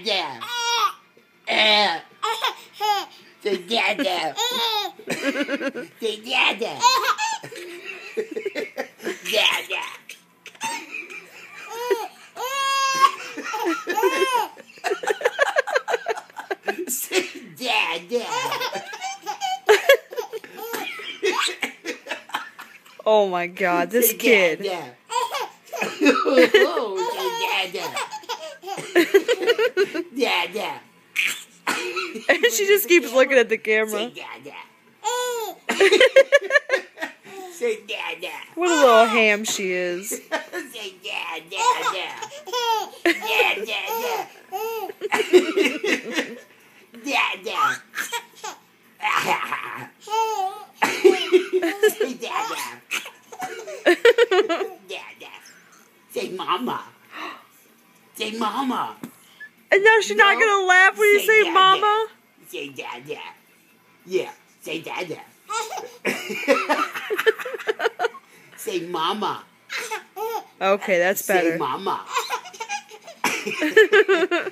dada. Say dada. Say dada. Dada. Say dada. Oh my God, this kid. Dada. Oh, say dada. Dada. She just keeps looking at the camera. Say dada. Say dada. What a little ham she is. Say dada. Dada. Dada. Say dada. Dada. Say mama. Say mama. And now she's not gonna laugh when you say dada. mama? Say dada. Yeah, say dada. Say mama. Okay, that's Say better. mama.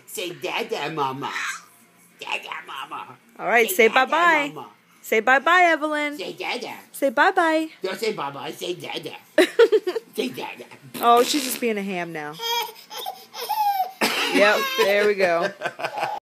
Say dada mama. Dada mama. Alright, say dada, bye-bye. mama. Say bye-bye, Evelyn. Say dada. Say bye-bye. Don't say bye-bye, say dada. Say dada. Oh, she's just being a ham now. Yep, there we go.